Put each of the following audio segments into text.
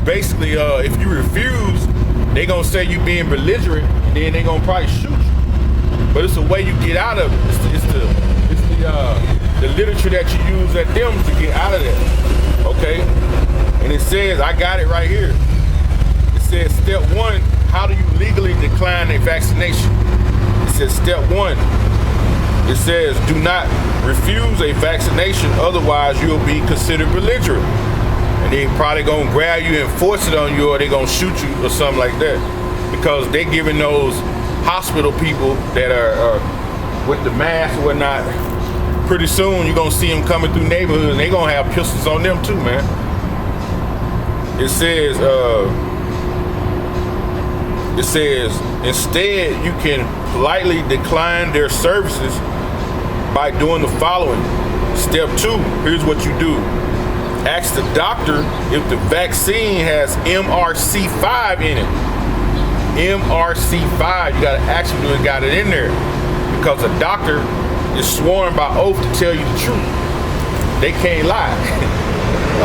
basically, if you refuse, they gonna say you being belligerent, and then they gonna probably shoot you. But it's a way you get out of it. It's the literature that you use at them to get out of that. Okay? And it says, I got it right here. It says, step 1, how do you legally decline a vaccination? It says, step 1, it says, do not refuse a vaccination, otherwise you'll be considered belligerent. And they probably gonna grab you and force it on you, or they gonna shoot you or something like that. Because they giving those hospital people that are with the mask or whatnot, pretty soon you're gonna see them coming through neighborhoods and they gonna have pistols on them too, man. It says, instead you can politely decline their services by doing the following. Step 2, here's what you do. Ask the doctor if the vaccine has MRC5 in it. MRC5, you gotta ask him, do it got it in there? Because a doctor is sworn by oath to tell you the truth. They can't lie.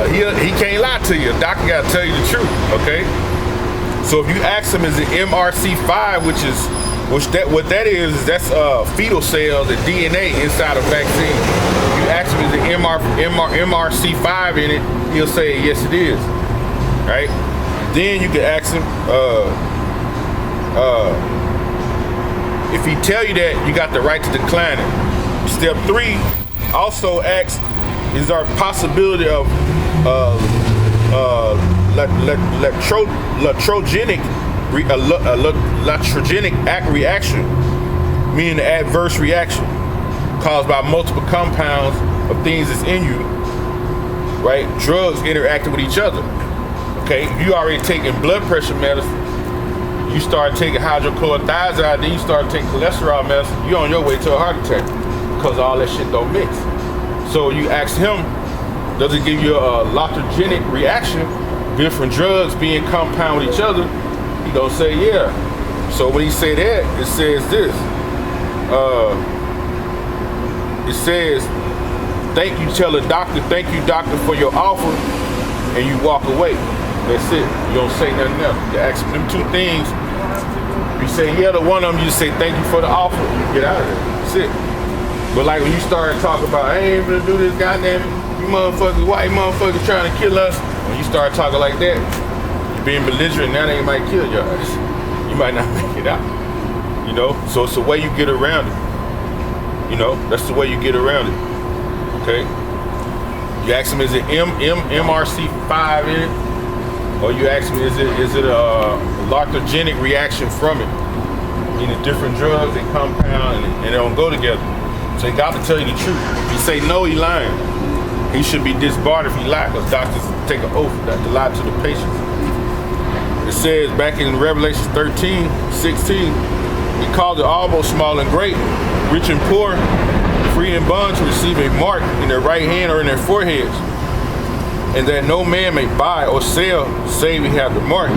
He can't lie to you. A doctor gotta tell you the truth, okay? So if you ask him, is it MRC5, what that is that's fetal cells, the DNA inside a vaccine. If you ask him, is it MRC5 in it, he'll say, yes it is, right? Then you can ask him, if he tell you that, you got the right to decline it. Step 3, also ask, is there a possibility of latrogenic reaction, meaning an adverse reaction caused by multiple compounds of things that's in you, right? Drugs interacting with each other. Okay, you already taking blood pressure medicine, you start taking hydrochlorothiazide, then you start taking cholesterol medicine, you're on your way to a heart attack because all that shit don't mix. So you ask him, does it give you a latrogenic reaction, different drugs being compound with each other? He gonna say yeah. So when he say that, it says this. It says, thank you, tell the doctor, thank you doctor for your offer, and you walk away. That's it. You don't say nothing else. You ask them 2 things. You say yeah to one of them, you say thank you for the offer, you get out of there. That's it. But like when you start talking about, I ain't gonna do this, goddamn, you motherfuckers, white motherfuckers trying to kill us. When you start talking like that, you're being belligerent, now they might kill your ass. You might not make it out. You know? So it's the way you get around it. You know, that's the way you get around it. Okay? You ask them, is it MRC5 in it? Or you ask me, is it a latrogenic reaction from it? Meaning different drugs, they compound and they don't go together. So they got to tell you the truth. If you say no, he lying. He should be disbarred if he lied, because doctors take an oath not to lie to the patients. It says back in Revelation 13:16, he called it all, both small and great, rich and poor, free and bond, to receive a mark in their right hand or in their foreheads, and that no man may buy or sell save he have the mark.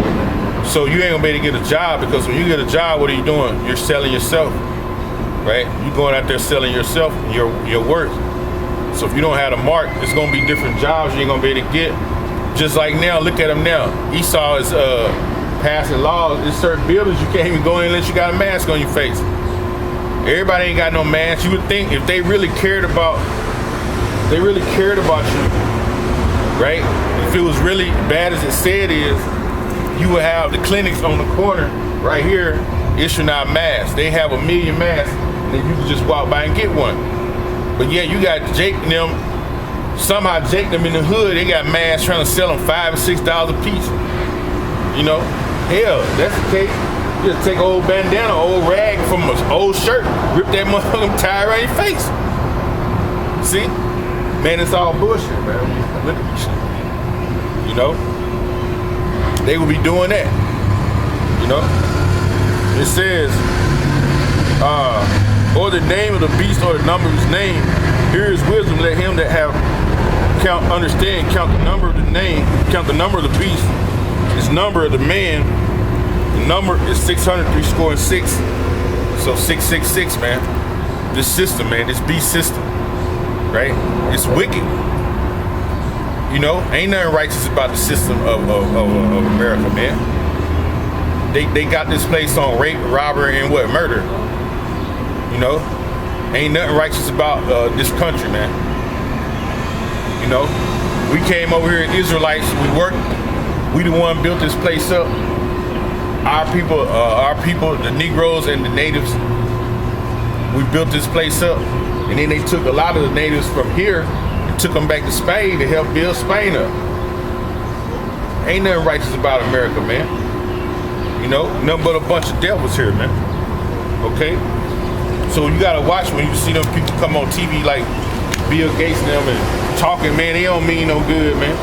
So you ain't gonna be able to get a job, because when you get a job, what are you doing? You're selling yourself, right? You're going out there selling yourself, your worth. So if you don't have a mark, it's gonna be different jobs you ain't gonna be able to get. Just like now, look at them now. Esau is passing laws. There's certain buildings you can't even go in unless you got a mask on your face. Everybody ain't got no mask. You would think if they really cared about you, right? If it was really bad as it said is, you would have the clinics on the corner right here issuing out masks. They have 1 million masks, and then you can just walk by and get one. But yeah, you got Jake and them, somehow Jake them in the hood, they got masks trying to sell them $5 and $6 a piece. You know, hell, that's the case. You just take an old bandana, old rag from an old shirt, rip that motherfucking tie around your face. See? Man, it's all bullshit, man. Look at this shit. You know? They will be doing that. You know? It says, or the name of the beast or the number of his name. Here is wisdom, let him that have understand, count the number of the name, count the number of the beast, his number of the man. The number is 636. So 666, man. This system, man, this beast system, right? It's wicked. You know, ain't nothing righteous about the system of America, man. They got this place on rape, robbery, and what? Murder. You know, ain't nothing righteous about this country, man. You know, we came over here as Israelites. We worked. We the one built this place up. Our people, the Negroes and the natives. We built this place up, and then they took a lot of the natives from here and took them back to Spain to help build Spain up. Ain't nothing righteous about America, man. You know, nothing but a bunch of devils here, man. Okay? So you gotta watch when you see them people come on TV like Bill Gates and them and talking, man, they don't mean no good, man.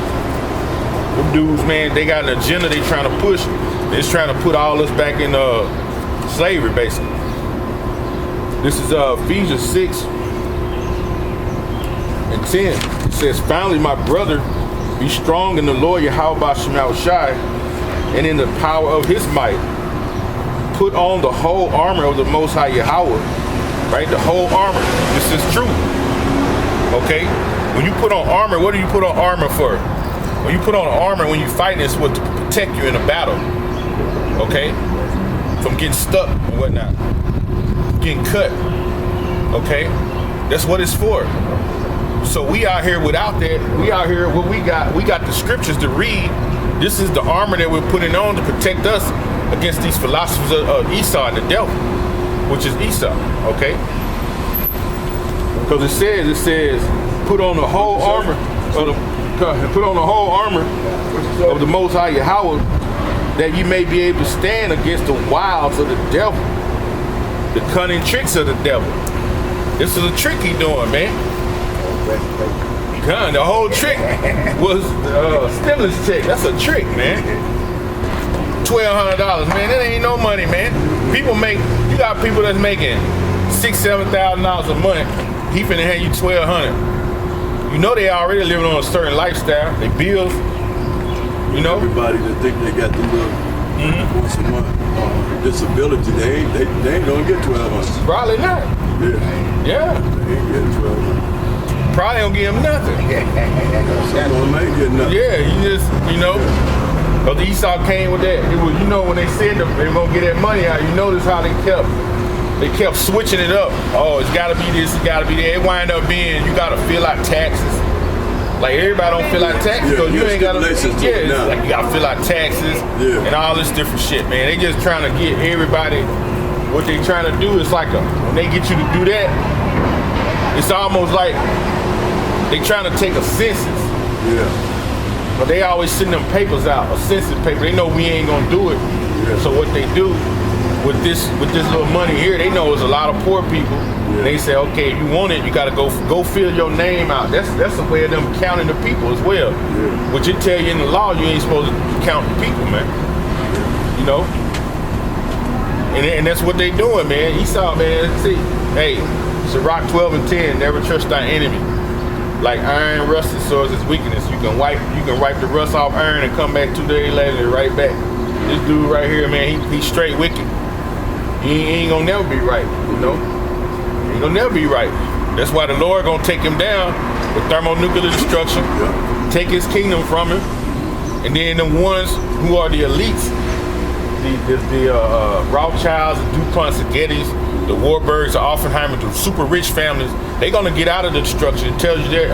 Them dudes, man, they got an agenda they trying to push. They're just trying to put all us back in slavery, basically. This is Ephesians 6:10. It says, finally, my brother, be strong in the Lord Yahweh Shema Shai, and in the power of his might. Put on the whole armor of the Most High Yahweh, right? The whole armor. This is true. Okay? When you put on armor, what do you put on armor for? When you put on armor when you fighting, it's what to protect you in a battle. Okay? From getting stuck and whatnot. Getting cut. Okay? That's what it's for. So we out here without that. We out here, what we got the scriptures to read. This is the armor that we're putting on to protect us against these philosophers of Esau and the devil, which is Esau, okay? Because it says, put on the whole armor of the Most High Yahweh, that you may be able to stand against the wiles of the devil, the cunning tricks of the devil. This is a trick he doing, man. The whole trick was stimulus check. That's a trick, man. $1,200, man. That ain't no money, man. You got people that's making $6,000-$7,000 a month. He finna hand you $1,200. You know they already living on a certain lifestyle. They bills. You know. Everybody that think they got the little once a month disability, they ain't gonna get $1,200. Probably not. Yeah. They ain't getting $1,200. Probably don't give him nothing. Some of them ain't getting nothing. Yeah, you know. Because the Esau came with that. It was, you know, when they said they were gonna get that money out, you notice how they kept switching it up. Oh, it's gotta be this, it's gotta be that. It wind up being you gotta fill out taxes. Like everybody don't fill out taxes, so you ain't gotta. It's like you gotta fill out taxes and all this different shit, man. They just trying to get everybody. What they trying to do is like when they get you to do that, it's almost like they trying to take a census. Yeah. But they always send them papers out, a census paper. They know we ain't gonna do it. Yeah. So what they do with this little money here, they know there's a lot of poor people. Yeah. They say, okay, if you want it, you gotta go fill your name out. That's a way of them counting the people as well. Yeah. Which it tell you in the law, you ain't supposed to count the people, man. Yeah. You know? And that's what they doing, man. Esau, man, see, hey, Sirach 12:10, never trust thy enemy. Like iron rusted swords is weakness. You can wipe the rust off iron and come back 2 days later and right back. This dude right here, man, he's straight wicked. He ain't gonna never be right, you know? He ain't gonna never be right. That's why the Lord gonna take him down with thermonuclear destruction, take his kingdom from him, and then the ones who are the elites, the Rothschilds, the DuPonts, the Gettys, the Warburgs, the Oppenheimer, the super rich families, they gonna get out of the destruction. It tells you that.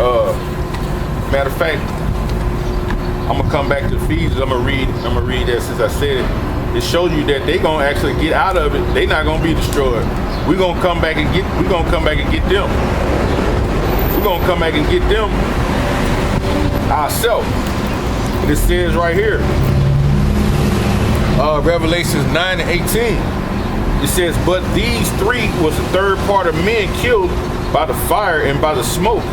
Matter of fact, I'm gonna come back to Ephesians. I'm gonna read that since I said it. It shows you that they gonna actually get out of it. They not gonna be destroyed. We're gonna come back and get them. We're gonna come back and get them ourselves. And it says right here, Revelations 9:18. It says, but these three was the third part of men killed by the fire and by the smoke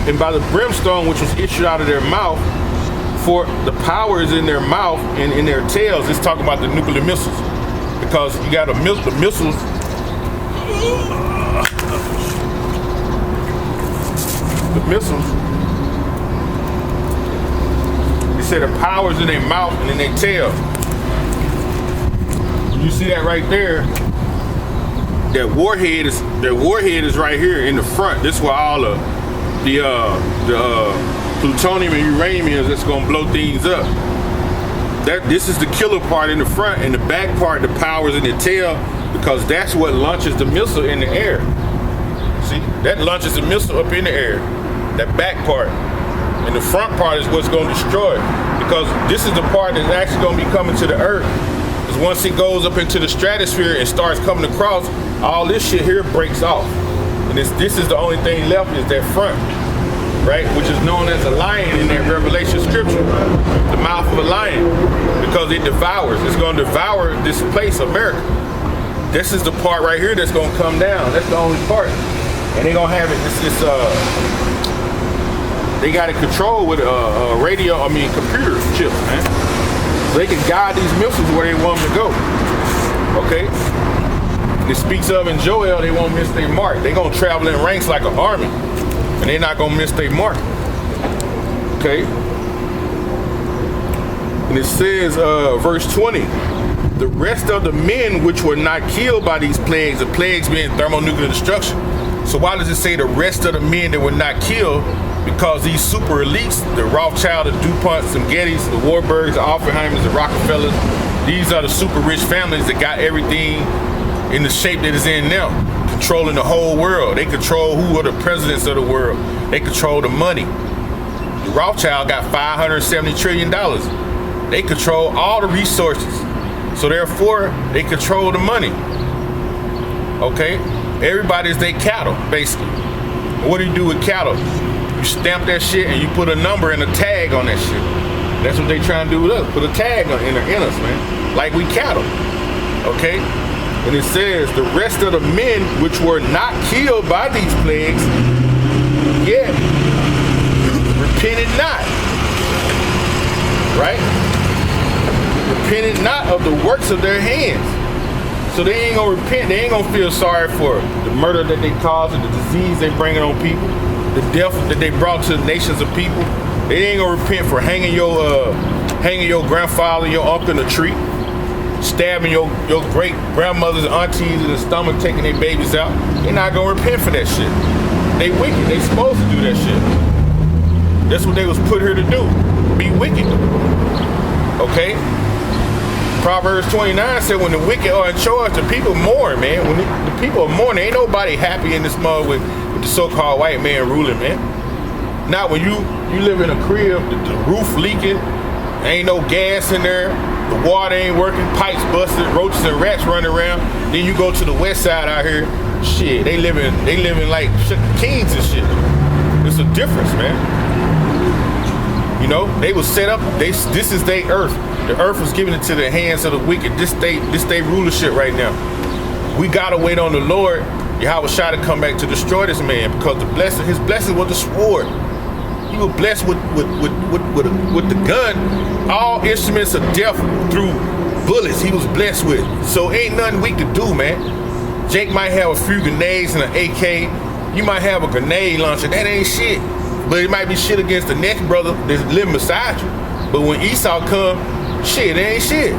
and by the brimstone which was issued out of their mouth, for the power is in their mouth and in their tails. It's talking about the nuclear missiles, because you got the missiles. The missiles. It said the power is in their mouth and in their tail. You see that right there? That warhead is right here in the front. This is where all the plutonium and uranium is that's gonna blow things up. This is the killer part in the front, and the back part, the power's in the tail, because that's what launches the missile in the air. See, that launches the missile up in the air. That back part. And the front part is what's gonna destroy it, because this is the part that's actually gonna be coming to the earth. Because once it goes up into the stratosphere and starts coming across, all this shit here breaks off. And this is the only thing left is that front, right? Which is known as a lion in that Revelation scripture, the mouth of a lion, because it devours. It's gonna devour this place, America. This is the part right here that's gonna come down. That's the only part. And they're gonna have it, they got it controlled with computer chips, man. So they can guide these missiles where they want them to go, okay? It speaks of in Joel, they won't miss their mark. They're gonna travel in ranks like an army, and they're not gonna miss their mark, okay? And it says, verse 20, the rest of the men which were not killed by these plagues, the plagues being thermonuclear destruction. So why does it say the rest of the men that were not killed? Because these super elites, the Rothschild, the DuPonts, the Gettys, the Warburgs, the Oppenheimers, the Rockefellers, these are the super rich families that got everything in the shape that is in them, controlling the whole world. They control who are the presidents of the world. They control the money. The Rothschild got $570 trillion. They control all the resources. So therefore, they control the money. Okay? Everybody's their cattle, basically. What do you do with cattle? You stamp that shit and you put a number and a tag on that shit. That's what they trying to do with us. Put a tag in us, man. Like we cattle. Okay? And it says, the rest of the men which were not killed by these plagues, yet repented not. Right? Repented not of the works of their hands. So they ain't gonna repent. They ain't gonna feel sorry for the murder that they caused and the disease they bringing on people, the death that they brought to the nations of people. They ain't gonna repent for hanging your grandfather, your uncle in a tree, stabbing your great grandmothers and aunties in the stomach, taking their babies out. They're not gonna repent for that shit. They wicked. They supposed to do that shit. That's what they was put here to do. Be wicked. Okay? Proverbs 29 said when the wicked are in charge, the people mourn, man. When the people are mourning, ain't nobody happy in this mud with the so-called white man ruling, man. Not when you live in a crib, the roof leaking, ain't no gas in there, the water ain't working, pipes busted, roaches and rats running around. Then you go to the west side out here, shit, they living like kings and shit. It's a difference, man. You know, they was set up, this is their earth. The earth was given into the hands of the wicked. This they rulership right now. We gotta wait on the Lord, Yahweh Shai, to come back to destroy this man, because his blessing was the sword. He was blessed with the gun, all instruments of death through bullets he was blessed with. So ain't nothing we could do, man. Jake might have a few grenades and an AK. You might have a grenade launcher. That ain't shit. But it might be shit against the next brother that's living beside you. But when Esau come, shit, it ain't shit.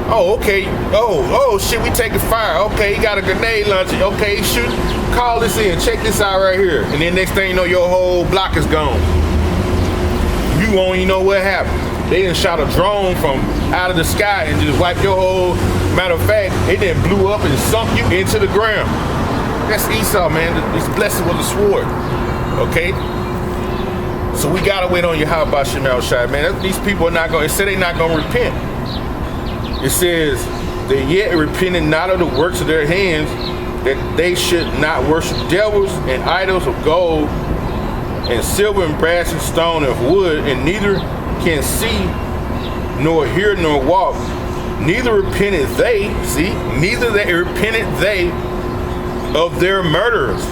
Oh, okay. Oh, shit, we taking fire. Okay, he got a grenade launcher. Okay, shoot. Call this in. Check this out right here. And then next thing you know, your whole block is gone. You won't even know what happened. They done shot a drone from out of the sky and just wiped your whole, matter of fact, it then blew up and sunk you into the ground. That's Esau, man. This blessing was a sword. Okay? So we gotta wait on Yahweh Shai, man. These people are not gonna, it said they're not gonna repent. It says, they yet repented not of the works of their hands, that they should not worship devils and idols of gold and silver and brass and stone and wood, and neither can see nor hear nor walk. Neither repented they, neither they repented they of their murderers,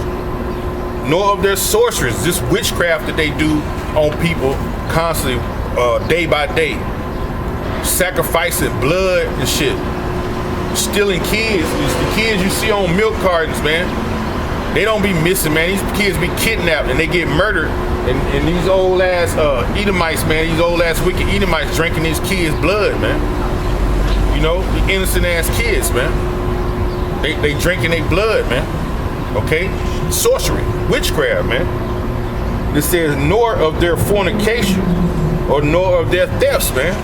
nor of their sorceries, this witchcraft that they do on people constantly, day by day, sacrificing blood and shit, stealing kids. It's the kids you see on milk cartons, man. They don't be missing, man. These kids be kidnapped and they get murdered, and these old ass Edomites, man, these old ass wicked Edomites drinking these kids' blood, man. You know, the innocent ass kids, man. They drinking their blood, man. Okay? Sorcery, witchcraft, man. that says nor of their fornication or nor of their thefts, man.